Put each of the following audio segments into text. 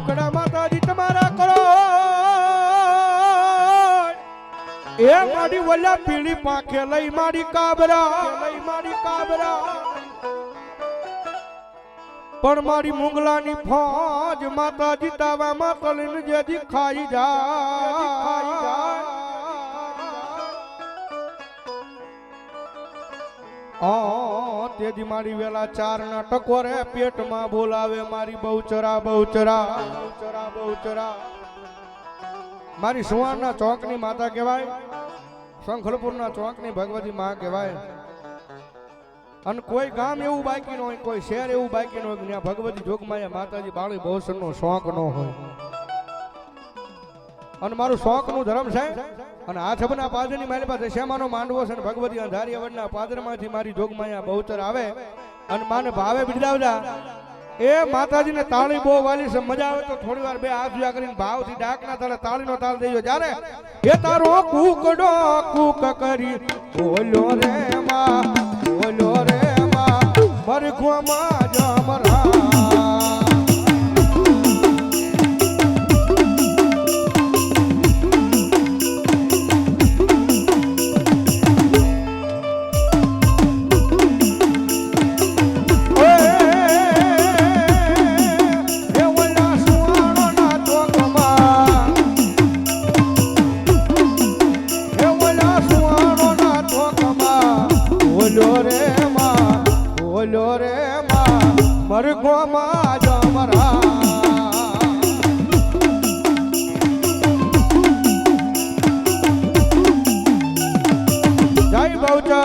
કુકડા માતાજી તમારા કરો એ મારી વલ્યા પીળી પાંખે લઈ મારી કાબરા પણ મારી મુંગલાની ફોજ માતાજી તાવામાં તલીને જેથી ખાઈ જાય તેથી મારી વેલા 4 ના ટકોરે પેટમાં બોલાવે મારી બહુચરા મારી સુવારના ચોકની માતા કહેવાય, શંખલપુરના ચોકની ભગવતી માં કહેવાય. અને કોઈ ગામ એવું બાકી ન હોય, કોઈ શહેર એવું બાકી ન હોય કે ત્યાં ભગવતી જોગમાયા માતાજી બાળી બહુસરનો શોખ ન હોય. અને મારું શોખનું ધર્મ છે. અને આ છબના પાદરની મારી પાસે શ્યામાનો માંડવો છે અને ભગવતી અંધારી અવડના પાદરમાંથી મારી જોગમાયા બહુચર આવે અને માને ભાવે બિરદાવજા. એ માતાજીને તાળી બહુ વાલી છે, મજા આવે તો થોડી વાર બે હાથ જુદા કરીને ભાવથી ડાકના તાળે તાળીનો તાળ દેજો. જ્યારે એ તારો કૂકડો કૂક કરી બોલ્યો રે માં મરઘોમાં જમરા મરઘોમાં જમરા જય બહુચર.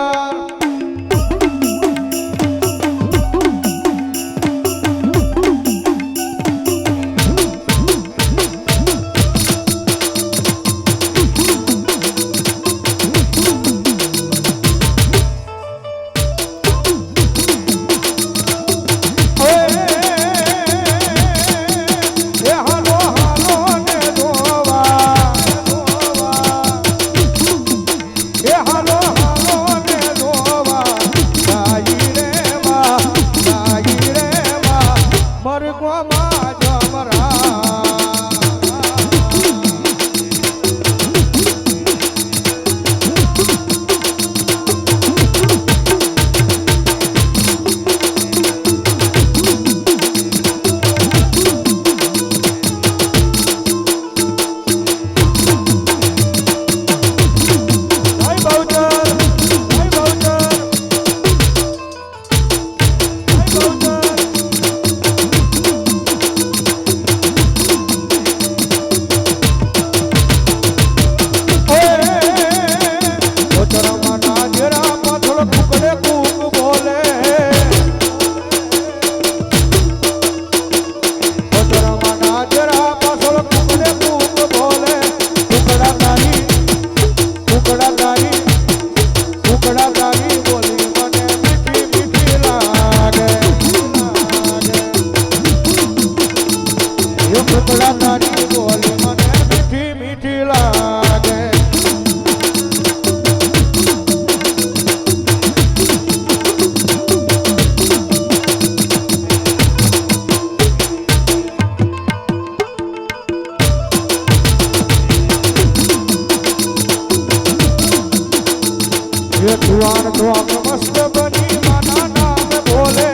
જુવાન ધોક મસ્ત બની માના નામ બોલે,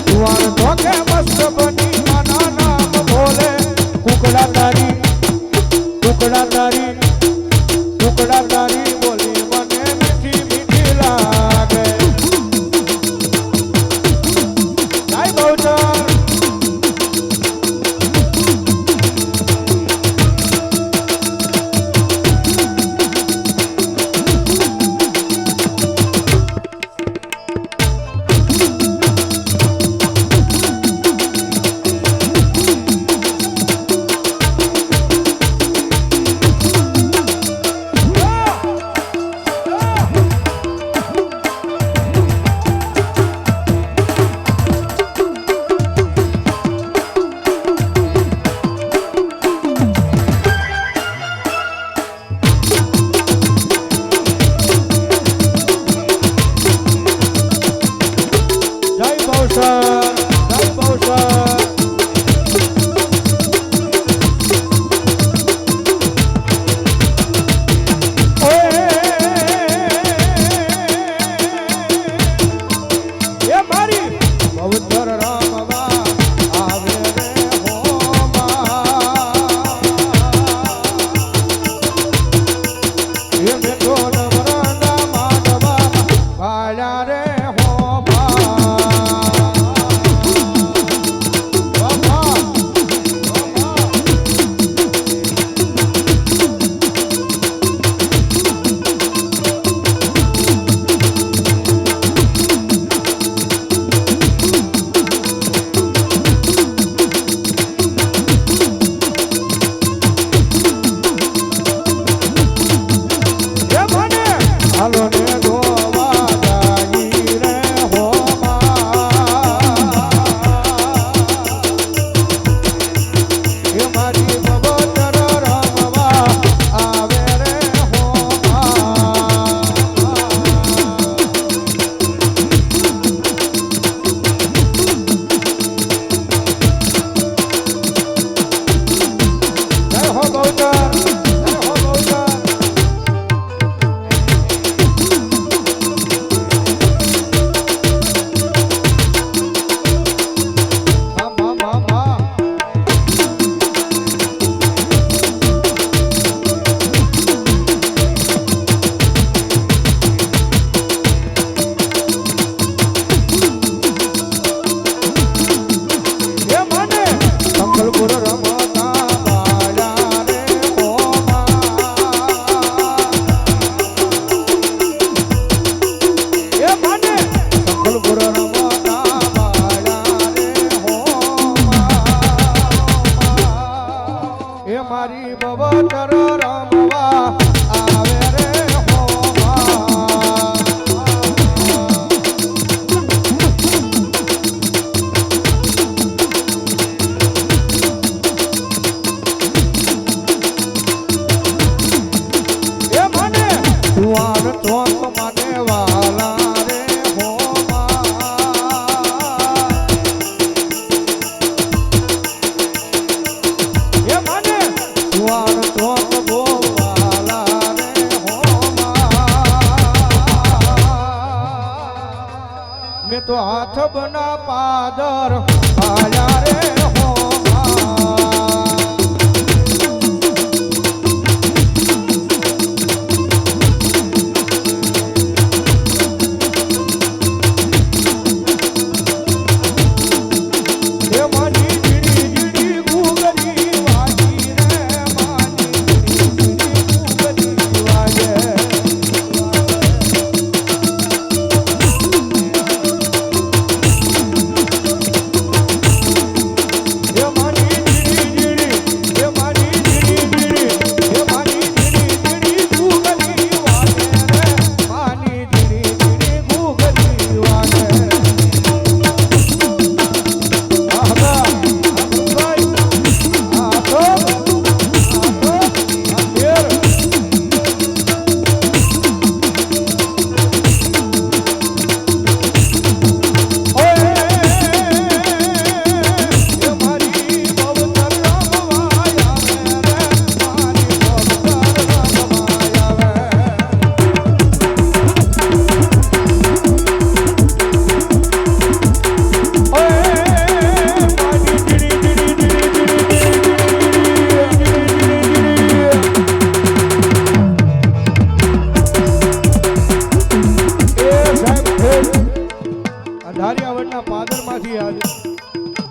જુવાન ધોકે મસ્ત બની માના નામ બોલે. કુકડા તારી બોલી મને મીઠી મીઠી લાગે. જય બહુચર. તો હાથ બના પાદર આયા રે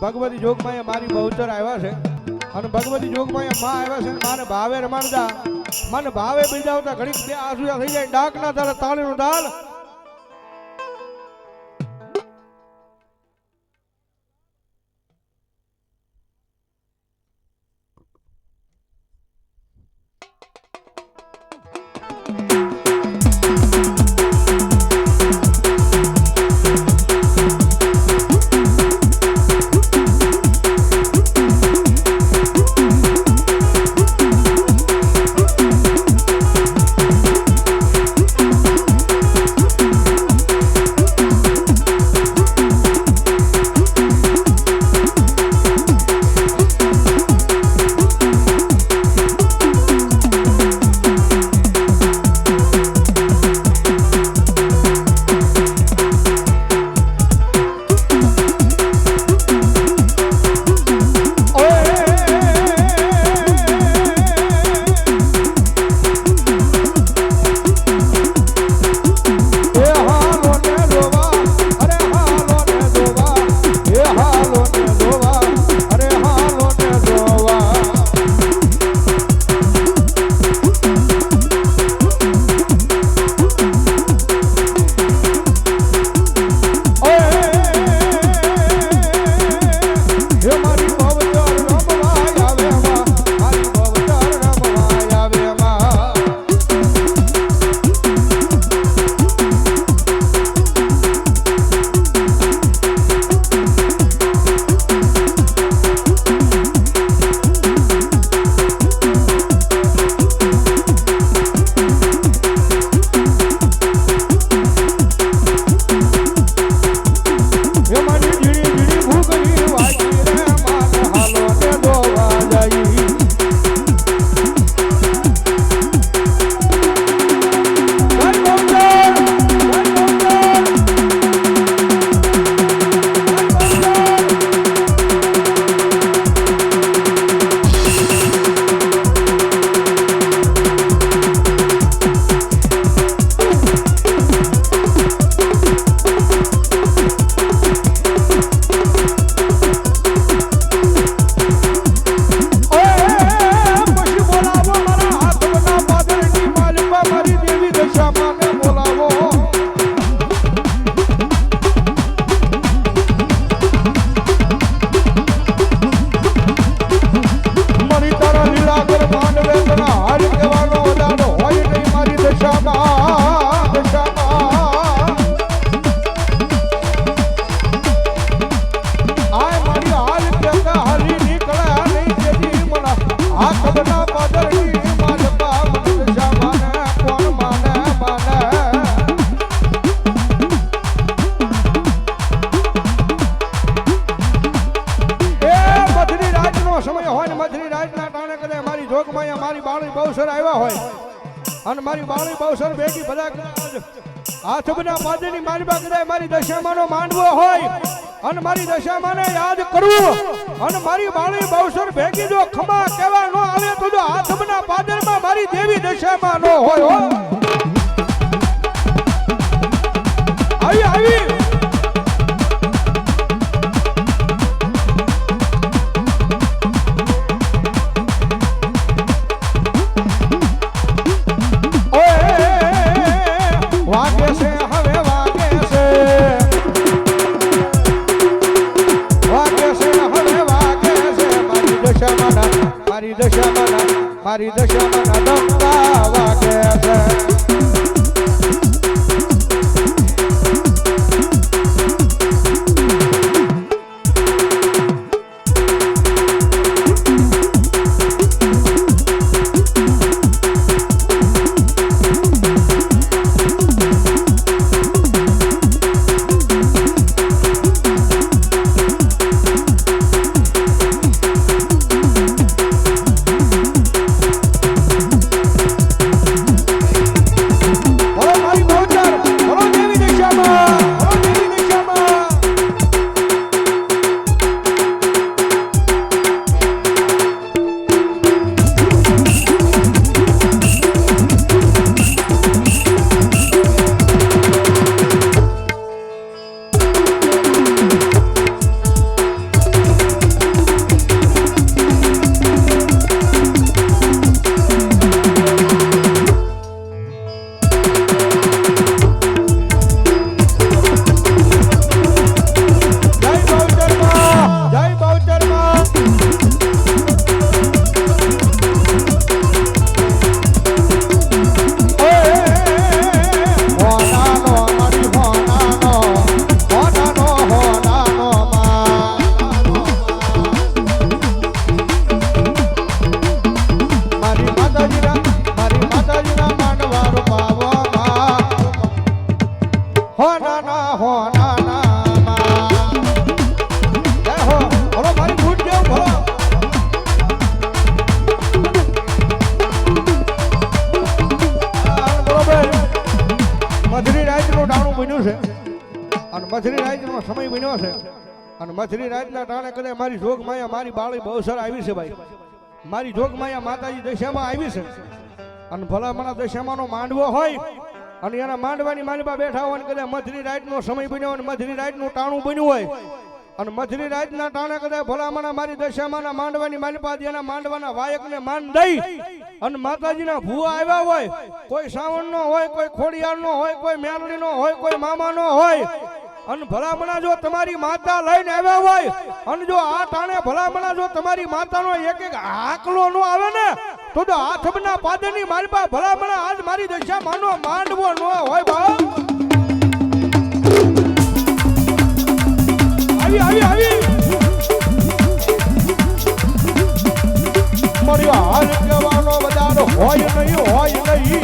ભગવતી જોગમાયા મારી બહુચર આવ્યા છે અને ભગવતી જોગમાયા માં આવ્યા છે માને ભાવે રમાડતા મને ભાવે બિરદાવતા ઘડીક બે આસુયા થઈ જાય ડાક ના તારે તાળીનો દાલ જોગમાયા મારી બાળી બહુસર આવ્યા હોય અને મારી બાળી બહુસર ભેગી બધા આ સબના પાદરની માલબા કદાય મારી દશામાંનો માંડવો હોય અને મારી દશામાંને યાદ કરવું અને મારી બાળી બહુસર ભેગી જો ખમા કેવા ન આવે તો જો આ સબના પાદરમાં મારી દેવી દશામાં ન હોય હો આવી આવી મારી દશામાં ડંકા વાગે છે મથરી રાતનો સમય બન્યો છે અને મથરી રાતના ટાણે કદાચ મારી જોગ માયા મારી બાળી બહુસર આવી છે ભાઈ મારી જોગ માયા માતાજી દશામાં આવી છે અને ભલામણા દશામાંનો માંડવો હોય અને એના માંડવાની માલબા બેઠા હોય કદાચ મથરી રાતનો સમય બન્યો અને મથરી રાતનું ટાણું બન્યું હોય અને મથરી રાતના ટાણે કદાચ ભલામણા મારી દશામાંના માંડવાની માલબા એના માંડવાના વાયકને માન દઈ અને માતાજીના ભૂવા આવ્યા હોય કોઈ શ્રાવણનો હોય કોઈ ખોડિયારનો હોય કોઈ મેલડીનો હોય કોઈ મામાનો હોય અને ભલામણા જો તમારી માતા લઈને આવ્યા હોય અને જો આ ટાણે ભલામણા જો તમારી માતાનો એક એક આકલો નો આવે ને તો આ થબના પાદરની માલબા ભલામણા આજ મારી દશા માનો માંડવો ન હોય બા આવી આવી આવી મળ્યો હાલ કહેવાનો વધારો હોય નહીં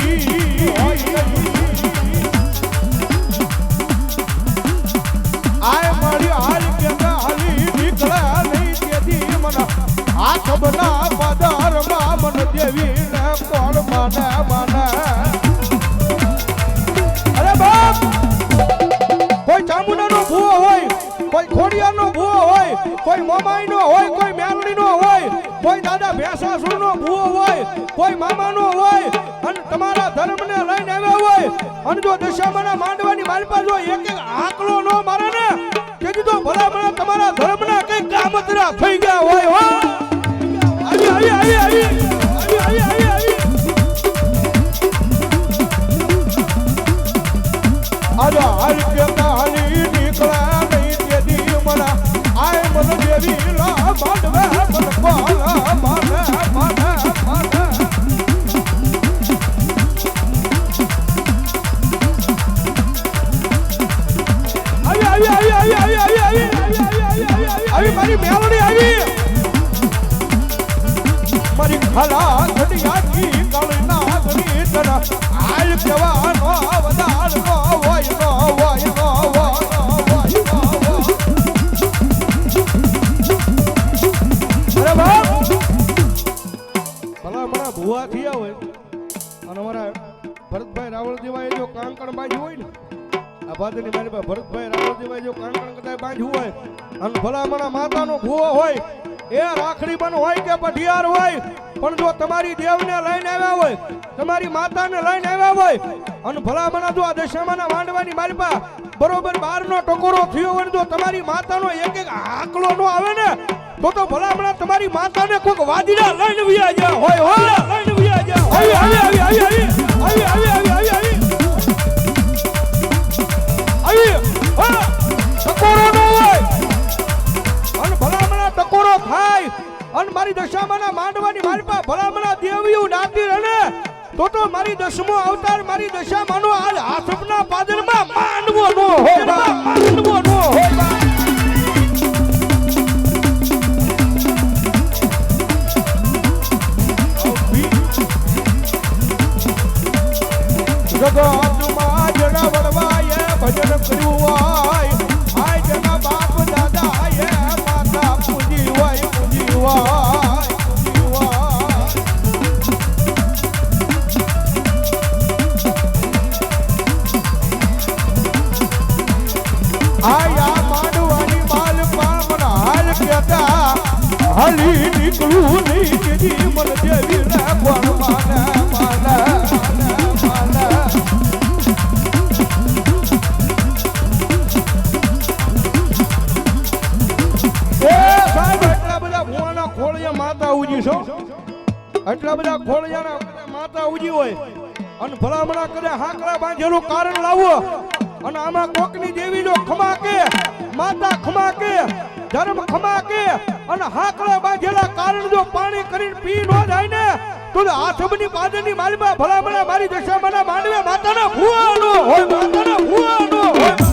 આય મારી હાલ કે હાલી નીકળે નહીં તેથી મને આ ખબના પદારમાં મન દેવી ને કોણ માને અરે બાપ કોઈ ચામુંડાનો ભૂવો હોય કોઈ ખોડિયારનો ભૂવો હોય કોઈ મોમાઈનો હોય કોઈ મેલડીનો હોય કોઈ દાદા ભેસાસુરનો ભૂવો હોય કોઈ મામાનો હોય અને તમારા ધર્મને લઈને આવ્યા હોય અને જો દશામાના માંડવાની માલપા જો એક એક આકલો નો મારે ને તેથી તો ભલા તમારા ધર્મના કઈ કામતરા થઈ ગયા હોય હો આવી આવી આવી આવી આવી આવી આવી આજો હાલ કે હાલી નીકળ્યા નહીં તેથી મને આય મન દેવી લા માંડવે મન કોલા માને માને માને આવી આવી આવી આવી આવી આવી મારી મેલડી આવી મારી ખલા ઘડિયાની કળના ગણી તરા આલ કેવાનો અવતાર નો હોય નો હોય નો હોય અરે બાપ ભલા મારા ભુવા થયા હોય અને અમારા ભરતભાઈ રાવળ જેવા એ જો કાંકણ બાજુ હોય ને પાદરની મારી પાસે ભરતભાઈ રાવળજીભાઈ જો કાંકણ કદાય બાંધ્યું હોય અને ભલામણા માતાનો ભૂવો હોય એ રાખડી બન હોય કે પઢિયાર હોય પણ જો તમારી દેવને લઈને આવ્યા હોય તમારી માતાને લઈને આવ્યા હોય અને ભલામણા જો આ દશામાના માંડવાની મારી પાસે બરોબર 12 નો ટકોરો થયો હોય જો તમારી માતાનો એક એક આકલો નો આવે ને તો ભલામણા તમારી માતાને કોઈક વાદીડા લઈને વિયા ગયા હોય લઈને વિયા ગયા આવી ટકોરો નો હોય અને ભલામણા ટકોરો થાય અને મારી દશામાના માંડવાની મારી પાસે ભલામણા દેવીઓ નાતી રહે તો મારી દશમો અવતાર મારી દશામાનો આજ આસપના પાદરમાં માંડવો નો હોય માંડવો નો હોય જગતમાં જણા વડવાએ ભજન કર્યું હોય આય જના બાપ દાદાએ માતા પૂજી હોય આયા માંડવાની માલ પામના હાલ કહેતા હલી નીકળું નહીં કીધી મન દેવી ને કોણ માને માતા ઉજી છો એટલા બધા ખોળિયાના માતા ઉજી હોય અને ભલામણા કદાચ હાકડા બાંધેલું કારણ લાવો અને આમાં કોકની દેવી જો ખમા કે માતા ખમા કે ધર્મ ખમા કે અને હાકડા બાંધેલા કારણ જો પાણી કરીને પી ન જાય ને તો આઠમની પાદરની માલમાં ભલામણા મારી દશામાના માંડવે માતાના ભુવાનો હોય માતાના ભુવાનો હોય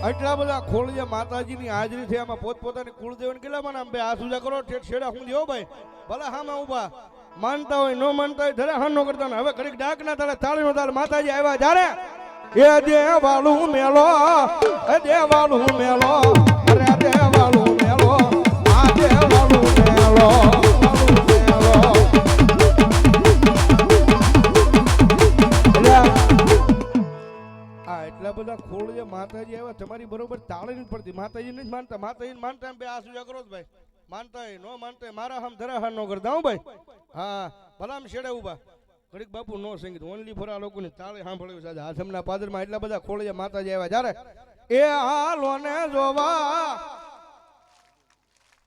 એટલા બધા ખોળિયા માતાજીની હાજરી છે આમાં પોતપોતાની કુળદેવને કેટલા મને આમ બે હાથ ઉજા કરો ઠેઠ છેડા હું દેવો ભાઈ ભલા હામાં ઊભા માનતા હોય નો માનતા હોય ધરે હાન નો કરતા ને હવે ઘડીક ડાક ના તારે તાળી નો તાર માતાજી આવ્યા જ્યારે એ દેવાળું મેલો એ દેવાળું મેલો અરે દેવાળું મેલો આ દેવાળું મેલો એટલા બધા ખોળિયા માતાજી આવ્યા તમારી બરોબર તાળી નથી પડતી માતાજી નથી માનતા માતાજી માનતા બે આ સુજા કરો ભાઈ માનતા હોય નો માનતા મારા હમ ધરા હાર નો કરતા હું ભાઈ હા ભલામ છેડે ઉભા ઘડીક બાપુ નો સંગીત ઓનલી ફોર આ લોકોની તાળી સાંભળ્યું છે આસમના પાદરમાં એટલા બધા ખોળિયા માતાજી આવ્યા જ્યારે એ હાલો ને જોવા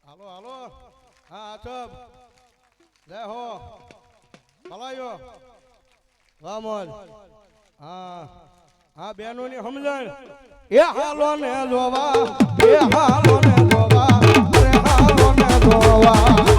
હાલો હાલો હા આછબ લે હો ભલાયો વામોજ હા હા બહેનો ની સમજણ એ હાલો ને જોવા એ હાલો ને જોવા અરે હાલો ને જોવા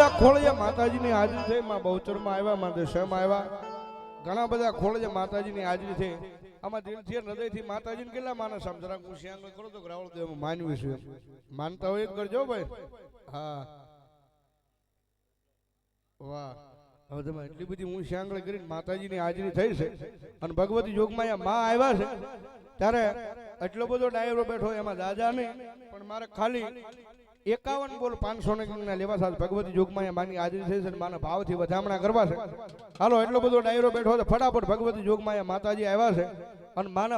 બધા ખોળિયા માતાજીની હાજરી થઈ, માં બહુચરમાં આવ્યા, માં દશામાં આવ્યા, ઘણા બધા ખોળિયા માતાજીની હાજરી થઈ. આમાં દિલથી હૃદયથી માતાજીને કેટલા માનસ આમ જરાક હું શ્યાંગ કરો તો રાવળ દેવ માનવી છે, માનતા હોય તો કરજો ભાઈ. હા વાહ, હવે તમે એટલી બધી હું શ્યાંગળ કરીને માતાજીની હાજરી થઈ છે અને ભગવતી યોગમાં માં આવ્યા છે ત્યારે એટલો બધો ડાયરો બેઠો, એમાં દાદા નહીં પણ મારે ખાલી 51 બોલ 500 ના લેવા સાથે ભગવતી યોગમાં માની હાજરી થઈ છે અને માના ભાવથી વધામણા કરવા છે. હાલો એટલો બધો ડાયરો બેઠો છે, ફટાફટ ભગવતી યોગમાં માતાજી આવ્યા છે અને માના